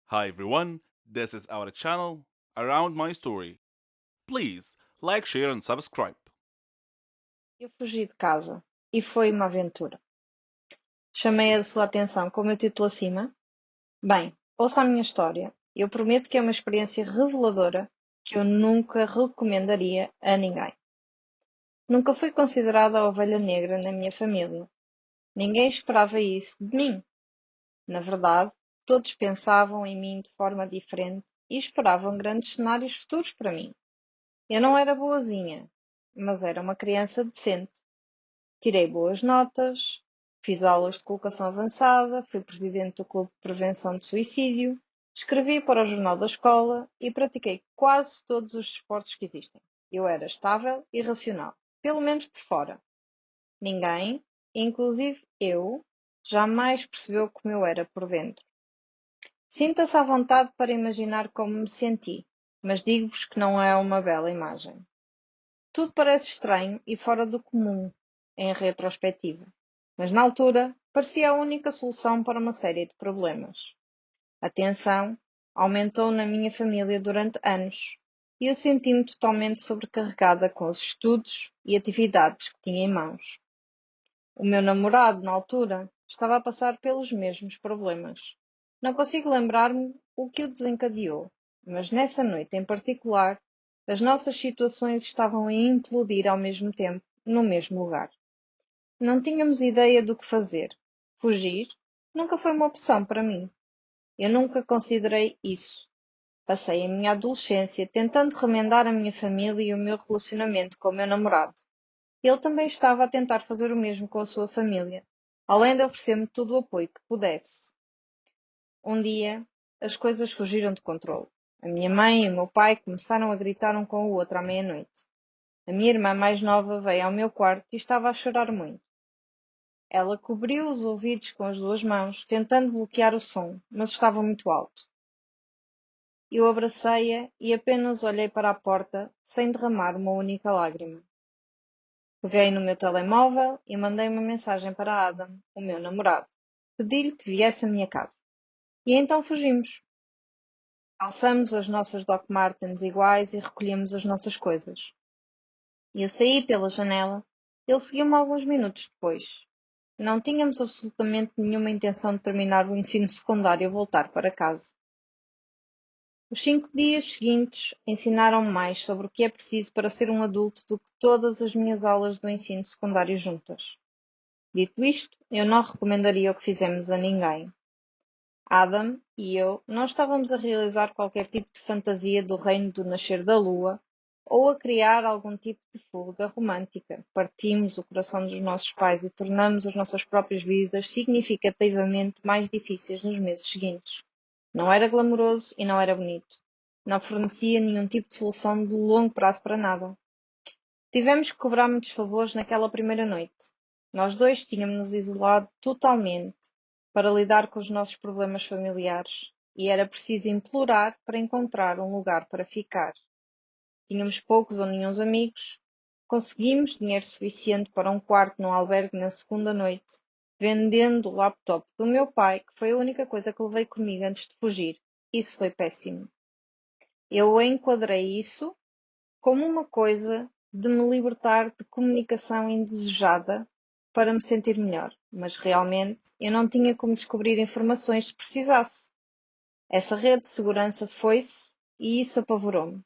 Hi everyone, this is our channel Around My Story. Please like, share and subscribe. Eu fugi de casa e foi uma aventura. Chamei a sua atenção com o meu título acima? Bem, ouça a minha história. Eu prometo que é uma experiência reveladora que eu nunca recomendaria a ninguém. Nunca fui considerada a ovelha negra na minha família. Ninguém esperava isso de mim. Na verdade, todos pensavam em mim de forma diferente e esperavam grandes cenários futuros para mim. Eu não era boazinha, mas era uma criança decente. Tirei boas notas, fiz aulas de colocação avançada, fui presidente do Clube de Prevenção de Suicídio, escrevi para o jornal da escola e pratiquei quase todos os desportos que existem. Eu era estável e racional, pelo menos por fora. Ninguém, inclusive eu, jamais percebeu como eu era por dentro. Sinta-se à vontade para imaginar como me senti, mas digo-vos que não é uma bela imagem. Tudo parece estranho e fora do comum em retrospectiva, mas na altura parecia a única solução para uma série de problemas. A tensão aumentou na minha família durante anos e eu senti-me totalmente sobrecarregada com os estudos e atividades que tinha em mãos. O meu namorado, na altura, estava a passar pelos mesmos problemas. Não consigo lembrar-me o que o desencadeou, mas nessa noite em particular, as nossas situações estavam a implodir ao mesmo tempo, no mesmo lugar. Não tínhamos ideia do que fazer. Fugir nunca foi uma opção para mim. Eu nunca considerei isso. Passei a minha adolescência tentando remendar a minha família e o meu relacionamento com o meu namorado. Ele também estava a tentar fazer o mesmo com a sua família, além de oferecer-me todo o apoio que pudesse. Um dia, as coisas fugiram de controle. A minha mãe e o meu pai começaram a gritar um com o outro à meia-noite. A minha irmã mais nova veio ao meu quarto e estava a chorar muito. Ela cobriu os ouvidos com as duas mãos, tentando bloquear o som, mas estava muito alto. Eu abracei-a e apenas olhei para a porta, sem derramar uma única lágrima. Peguei no meu telemóvel e mandei uma mensagem para Adam, o meu namorado. Pedi-lhe que viesse à minha casa. E então fugimos. Calçamos as nossas Doc Martens iguais e recolhemos as nossas coisas. Eu saí pela janela. Ele seguiu-me alguns minutos depois. Não tínhamos absolutamente nenhuma intenção de terminar o ensino secundário e voltar para casa. Os 5 dias seguintes ensinaram-me mais sobre o que é preciso para ser um adulto do que todas as minhas aulas do ensino secundário juntas. Dito isto, eu não recomendaria o que fizemos a ninguém. Adam e eu não estávamos a realizar qualquer tipo de fantasia do reino do nascer da lua ou a criar algum tipo de fuga romântica. Partimos o coração dos nossos pais e tornamos as nossas próprias vidas significativamente mais difíceis nos meses seguintes. Não era glamouroso e não era bonito. Não fornecia nenhum tipo de solução de longo prazo para nada. Tivemos que cobrar muitos favores naquela primeira noite. Nós dois tínhamos-nos isolado totalmente para lidar com os nossos problemas familiares e era preciso implorar para encontrar um lugar para ficar. Tínhamos poucos ou nenhuns amigos. Conseguimos dinheiro suficiente para um quarto num albergue na segunda noite, vendendo o laptop do meu pai, que foi a única coisa que levei comigo antes de fugir. Isso foi péssimo. Eu enquadrei isso como uma coisa de me libertar de comunicação indesejada para me sentir melhor, mas realmente eu não tinha como descobrir informações se precisasse. Essa rede de segurança foi-se e isso apavorou-me.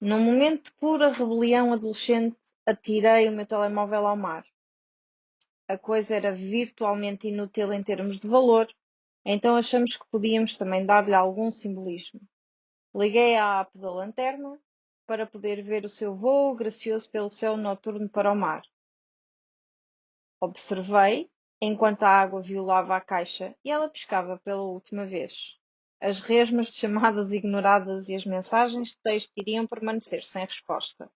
Num momento de pura rebelião adolescente, atirei o meu telemóvel ao mar. A coisa era virtualmente inútil em termos de valor, então achamos que podíamos também dar-lhe algum simbolismo. Liguei à app da lanterna para poder ver o seu voo gracioso pelo céu noturno para o mar. Observei enquanto a água violava a caixa e ela piscava pela última vez. As resmas de chamadas ignoradas e as mensagens de texto iriam permanecer sem resposta.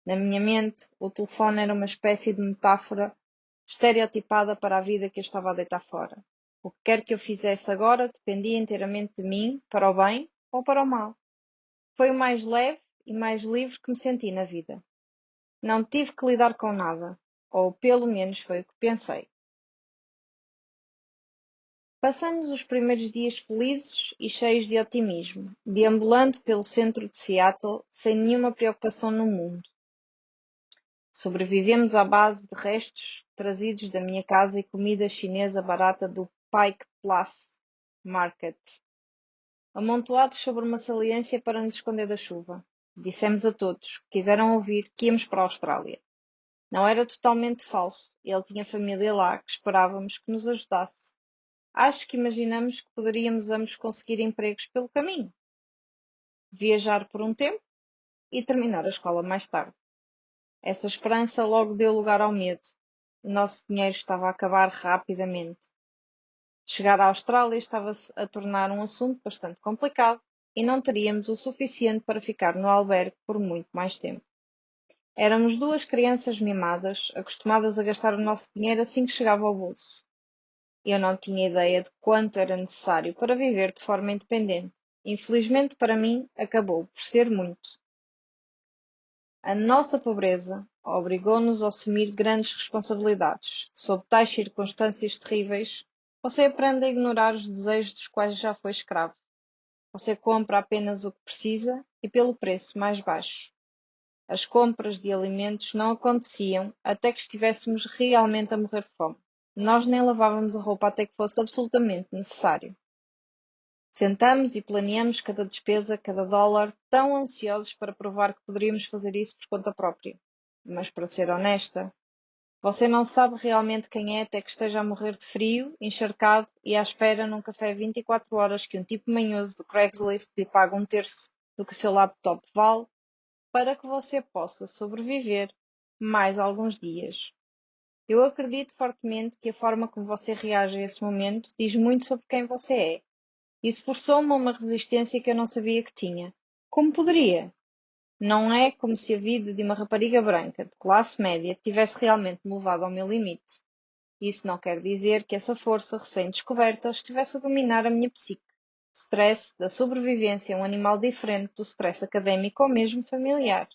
Na minha mente, o telefone era uma espécie de metáfora estereotipada para a vida que eu estava a deitar fora. O que quer que eu fizesse agora dependia inteiramente de mim, para o bem ou para o mal. Foi o mais leve e mais livre que me senti na vida. Não tive que lidar com nada, ou pelo menos foi o que pensei. Passamos os primeiros dias felizes e cheios de otimismo, deambulando pelo centro de Seattle sem nenhuma preocupação no mundo. Sobrevivemos à base de restos trazidos da minha casa e comida chinesa barata do Pike Place Market, amontoados sobre uma saliência para nos esconder da chuva. Dissemos a todos que quiseram ouvir que íamos para a Austrália. Não era totalmente falso. Ele tinha família lá que esperávamos que nos ajudasse. Acho que imaginamos que poderíamos ambos conseguir empregos pelo caminho, viajar por um tempo e terminar a escola mais tarde. Essa esperança logo deu lugar ao medo. O nosso dinheiro estava a acabar rapidamente. Chegar à Austrália estava-se a tornar um assunto bastante complicado e não teríamos o suficiente para ficar no albergue por muito mais tempo. Éramos duas crianças mimadas, acostumadas a gastar o nosso dinheiro assim que chegava ao bolso. Eu não tinha ideia de quanto era necessário para viver de forma independente. Infelizmente para mim, acabou por ser muito. A nossa pobreza obrigou-nos a assumir grandes responsabilidades. Sob tais circunstâncias terríveis, você aprende a ignorar os desejos dos quais já foi escravo. Você compra apenas o que precisa e pelo preço mais baixo. As compras de alimentos não aconteciam até que estivéssemos realmente a morrer de fome. Nós nem lavávamos a roupa até que fosse absolutamente necessário. Sentamos e planeamos cada despesa, cada dólar, tão ansiosos para provar que poderíamos fazer isso por conta própria. Mas, para ser honesta, você não sabe realmente quem é até que esteja a morrer de frio, encharcado e à espera num café 24 horas que um tipo manhoso do Craigslist lhe paga um terço do que o seu laptop vale para que você possa sobreviver mais alguns dias. Eu acredito fortemente que a forma como você reage a esse momento diz muito sobre quem você é. Isso forçou-me a uma resistência que eu não sabia que tinha. Como poderia? Não é como se a vida de uma rapariga branca, de classe média, tivesse realmente me levado ao meu limite. Isso não quer dizer que essa força recém-descoberta estivesse a dominar a minha psique. O stress da sobrevivência é um animal diferente do stress académico ou mesmo familiar.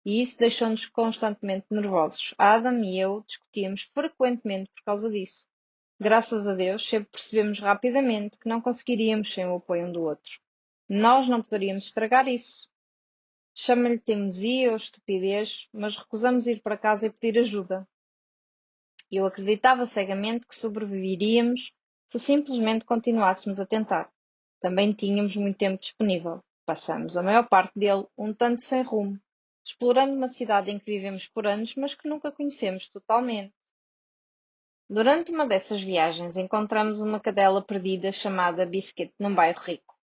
E isso deixou-nos constantemente nervosos. Adam e eu discutíamos frequentemente por causa disso. Graças a Deus, sempre percebemos rapidamente que não conseguiríamos sem o apoio um do outro. Nós não poderíamos estragar isso. Chama-lhe teimosia ou estupidez, mas recusamos ir para casa e pedir ajuda. Eu acreditava cegamente que sobreviveríamos se simplesmente continuássemos a tentar. Também tínhamos muito tempo disponível. Passamos a maior parte dele um tanto sem rumo, explorando uma cidade em que vivemos por anos, mas que nunca conhecemos totalmente. Durante uma dessas viagens encontramos uma cadela perdida chamada Biscuit num bairro rico.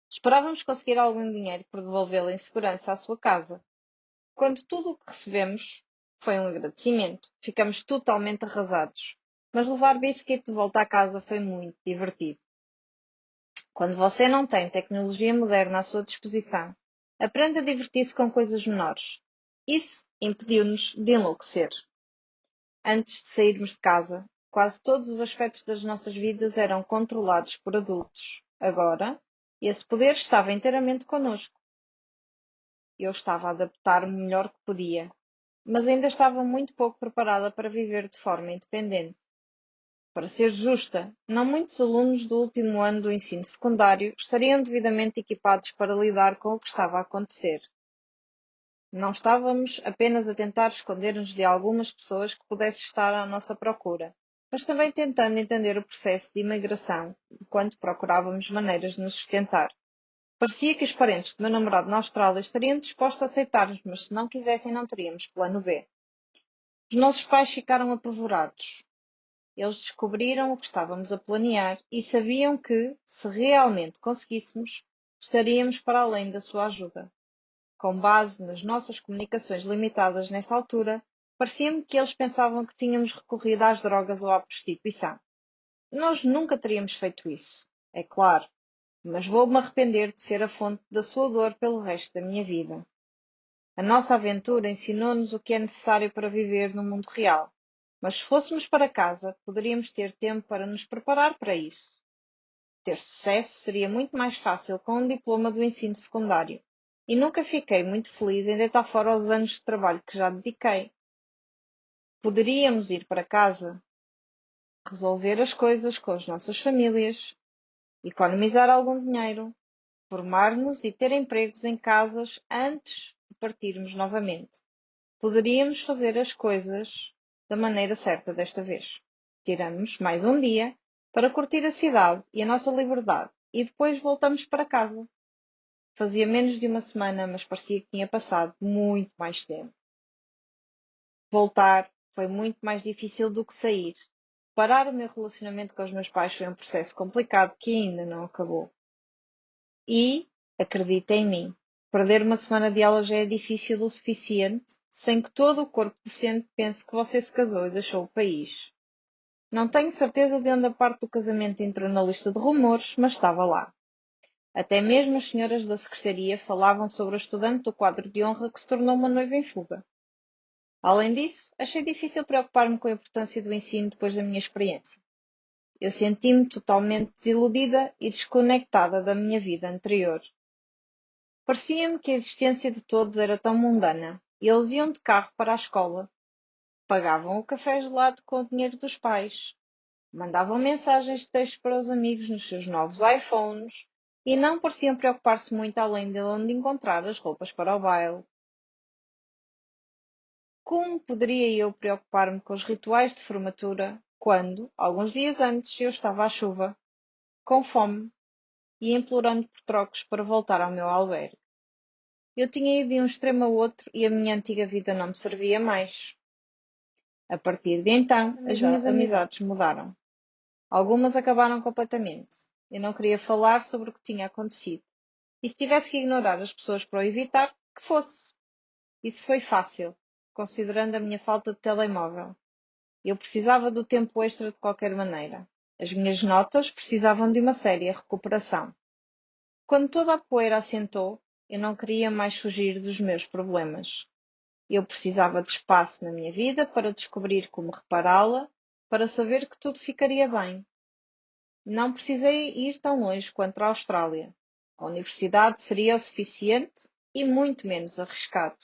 Esperávamos conseguir algum dinheiro por devolvê-la em segurança à sua casa. Quando tudo o que recebemos foi um agradecimento, ficamos totalmente arrasados. Mas levar Biscuit de volta à casa foi muito divertido. Quando você não tem tecnologia moderna à sua disposição, aprende a divertir-se com coisas menores. Isso impediu-nos de enlouquecer. Antes de sairmos de casa, quase todos os aspectos das nossas vidas eram controlados por adultos. Agora, esse poder estava inteiramente connosco. Eu estava a adaptar-me o melhor que podia, mas ainda estava muito pouco preparada para viver de forma independente. Para ser justa, não muitos alunos do último ano do ensino secundário estariam devidamente equipados para lidar com o que estava a acontecer. Não estávamos apenas a tentar esconder-nos de algumas pessoas que pudessem estar à nossa procura, mas também tentando entender o processo de imigração enquanto procurávamos maneiras de nos sustentar. Parecia que os parentes do meu namorado na Austrália estariam dispostos a aceitar-nos, mas se não quisessem não teríamos plano B. Os nossos pais ficaram apavorados. Eles descobriram o que estávamos a planear e sabiam que, se realmente conseguíssemos, estaríamos para além da sua ajuda. Com base nas nossas comunicações limitadas nessa altura, parecia-me que eles pensavam que tínhamos recorrido às drogas ou à prostituição. Nós nunca teríamos feito isso, é claro, mas vou-me arrepender de ser a fonte da sua dor pelo resto da minha vida. A nossa aventura ensinou-nos o que é necessário para viver no mundo real, mas se fôssemos para casa, poderíamos ter tempo para nos preparar para isso. Ter sucesso seria muito mais fácil com um diploma do ensino secundário, e nunca fiquei muito feliz em deitar fora os anos de trabalho que já dediquei. Poderíamos ir para casa? resolver as coisas com as nossas famílias, economizar algum dinheiro, formar-nos e ter empregos em casas antes de partirmos novamente. Poderíamos fazer as coisas da maneira certa desta vez. Tiramos mais um dia para curtir a cidade e a nossa liberdade e depois voltamos para casa. Fazia menos de uma semana, mas parecia que tinha passado muito mais tempo. Voltar foi muito mais difícil do que sair. Parar o meu relacionamento com os meus pais foi um processo complicado que ainda não acabou. E, acredita em mim, perder uma semana de aula já é difícil o suficiente sem que todo o corpo docente pense que você se casou e deixou o país. Não tenho certeza de onde a parte do casamento entrou na lista de rumores, mas estava lá. Até mesmo as senhoras da secretaria falavam sobre a estudante do quadro de honra que se tornou uma noiva em fuga. Além disso, achei difícil preocupar-me com a importância do ensino depois da minha experiência. Eu senti-me totalmente desiludida e desconectada da minha vida anterior. Parecia-me que a existência de todos era tão mundana. Eles iam de carro para a escola, pagavam o café gelado com o dinheiro dos pais, mandavam mensagens de texto para os amigos nos seus novos iPhones e não pareciam preocupar-se muito além de onde encontrar as roupas para o baile. Como poderia eu preocupar-me com os rituais de formatura quando, alguns dias antes, eu estava à chuva, com fome e implorando por trocos para voltar ao meu albergue? Eu tinha ido de um extremo ao outro e a minha antiga vida não me servia mais. A partir de então, as minhas amizades mudaram. Algumas acabaram completamente. Eu não queria falar sobre o que tinha acontecido. E se tivesse que ignorar as pessoas para o evitar, que fosse. Isso foi fácil, considerando a minha falta de telemóvel. Eu precisava do tempo extra de qualquer maneira. As minhas notas precisavam de uma séria recuperação. Quando toda a poeira assentou, eu não queria mais fugir dos meus problemas. Eu precisava de espaço na minha vida para descobrir como repará-la, para saber que tudo ficaria bem. Não precisei ir tão longe quanto a Austrália. A universidade seria o suficiente e muito menos arriscado.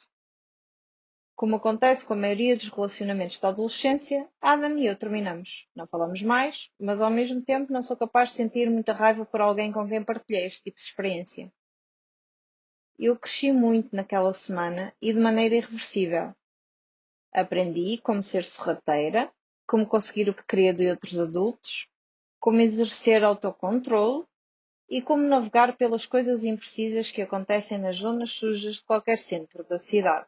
Como acontece com a maioria dos relacionamentos da adolescência, Adam e eu terminamos. Não falamos mais, mas ao mesmo tempo não sou capaz de sentir muita raiva por alguém com quem partilhei este tipo de experiência. Eu cresci muito naquela semana e de maneira irreversível. Aprendi como ser sorrateira, como conseguir o que queria de outros adultos, como exercer autocontrole e como navegar pelas coisas imprecisas que acontecem nas zonas sujas de qualquer centro da cidade.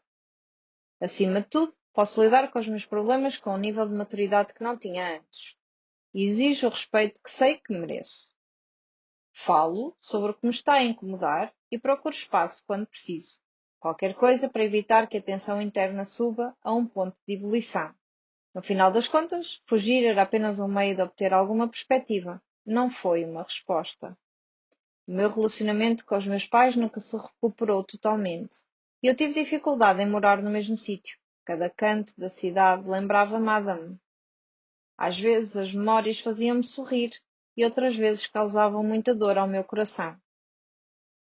Acima de tudo, posso lidar com os meus problemas com um nível de maturidade que não tinha antes. E exijo o respeito que sei que mereço. Falo sobre o que me está a incomodar e procuro espaço quando preciso. Qualquer coisa para evitar que a tensão interna suba a um ponto de ebulição. No final das contas, fugir era apenas um meio de obter alguma perspectiva. Não foi uma resposta. O meu relacionamento com os meus pais nunca se recuperou totalmente. E eu tive dificuldade em morar no mesmo sítio. Cada canto da cidade lembrava-me Adam. Às vezes as memórias faziam-me sorrir e outras vezes causavam muita dor ao meu coração.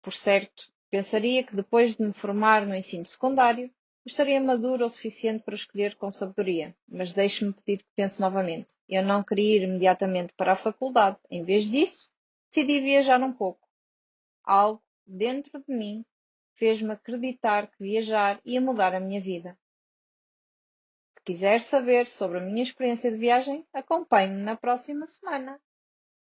Por certo, pensaria que depois de me formar no ensino secundário, estaria maduro o suficiente para escolher com sabedoria, mas deixe-me pedir que pense novamente. Eu não queria ir imediatamente para a faculdade. Em vez disso, decidi viajar um pouco. Algo dentro de mim fez-me acreditar que viajar ia mudar a minha vida. Se quiser saber sobre a minha experiência de viagem, acompanhe-me na próxima semana.